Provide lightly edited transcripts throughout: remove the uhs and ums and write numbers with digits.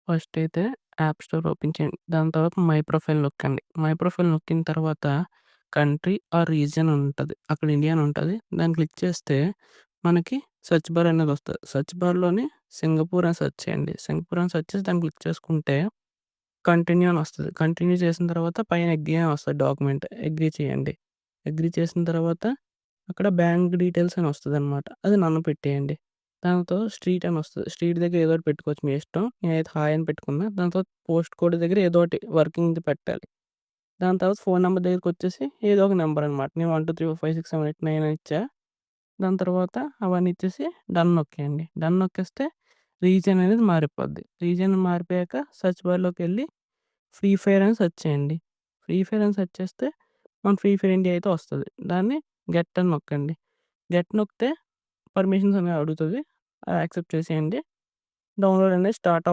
First అయితే app store open చేయండి. దాని తర్వాత మై ప్రొఫైల్ నొక్కండి. మై ప్రొఫైల్ నొక్కిన తర్వాత కంట్రీ ఆర్ రీజియన్ ఉంటది. అక్కడ ఇండియా అని ఉంటది. దాన్ని క్లిక్ చేస్తే మనకి సెర్చ్ బార్ అనేది వస్తది. సెర్చ్ బార్‌లోని సింగపూర్ అని సెర్చ్ చేయండి. సింగపూర్ అని సెర్చ్ చేసి దాన్ని క్లిక్ చేసుకుంటే కంటిన్యూ అని వస్తది. కంటిన్యూ చేసిన తర్వాత పైన అగ్రీ అని వస్తది డాక్యుమెంట్. అగ్రీ చేయండి. అగ్రీ చేసిన తర్వాత అక్కడ బ్యాంక్ డీటెయిల్స్ అని వస్తదనమాట. అది నన్ను పెట్టేయండి. దాంతో స్ట్రీట్ అని వస్తది. స్ట్రీట్ దగ్గర ఏదో ఒకటి పెట్టుకోవచ్చు మీ ఇష్టం. నేనైతే హాయ్ అని పెట్టుకున్నా. దాని తర్వాత పోస్ట్ కోడ్ దగ్గర ఏదో ఒకటి వర్కింగ్‌ది పెట్టాలి. దాని తర్వాత ఫోన్ నంబర్ దగ్గరికొచ్చేసి ఏదో ఒక నంబర్ అనమాట. నేను 1, 2, 3, 4, 5, 6, 7, 8, 9 అని ఇచ్చా. దాని తర్వాత అవన్నీ ఇచ్చేసి డన్ నొక్కేయండి. డన్ నొక్కేస్తే రీజియన్ అనేది మారిపోద్ది. రీజియన్ మారిపోయాక సెర్చ్ బార్‌లోకెళ్ళి ఫ్రీ ఫైర్ అని సెర్చ్ చేయండి. ఫ్రీ ఫైర్ అని సెర్చ్ చేస్తే మన ఫ్రీ ఫైర్ ఇండియా అయితే వస్తది. దాన్ని గెట్ అని నొక్కండి. గెట్ నొక్కితే పర్మిషన్స్ అనేవి అడుగుతది. అది యాక్సెప్ట్ చేసేయండి. డౌన్‌లోడ్ అనేది స్టార్ట్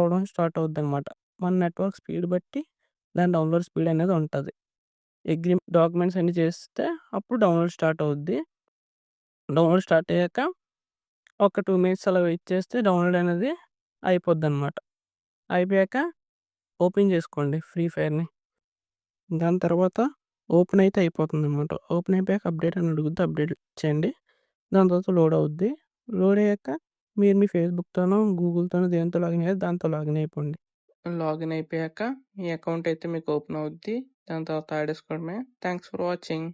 అవుద్దనమాట. మన నెట్వర్క్ స్పీడ్ బట్టి దాని డౌన్‌లోడ్ స్పీడ్ అనేది ఉంటది. డాక్యుమెంట్స్ అన్నీ చేస్తే అప్పుడు డౌన్‌లోడ్ స్టార్ట్ అవుద్ది. డౌన్‌లోడ్ స్టార్ట్ అయ్యాక ఒక 2 మినిట్స్ అలా వెయిట్ చేస్తే డౌన్‌లోడ్ అనేది అయిపోద్దనమాట. అయిపోయాక ఓపెన్ చేసుకోండి ఫ్రీ ఫైర్‌ని. దాని తర్వాత ఓపెన్ అయితే అయిపోతుందనమాట. ఓపెన్ అయిపోయాక అప్డేట్ అని అడుగుద్ది. అప్డేట్ ఇచ్చేయండి. దాని తర్వాత లోడ్ అవుద్ది. లోడ్ అయ్యాక మీరు మీ ఫేస్‌బుక్‌తోనో, గూగుల్‌తోనో దేనితో లాగిన్ అయ్యారో దాంతో లాగిన్ అయిపోండి. లాగిన్ అయిపోయాక మీ అకౌంట్ అయితే మీకు ఓపెన్ అవుద్ది. దాని తర్వాత ఆడేసుకోవడమే. Thanks for watching.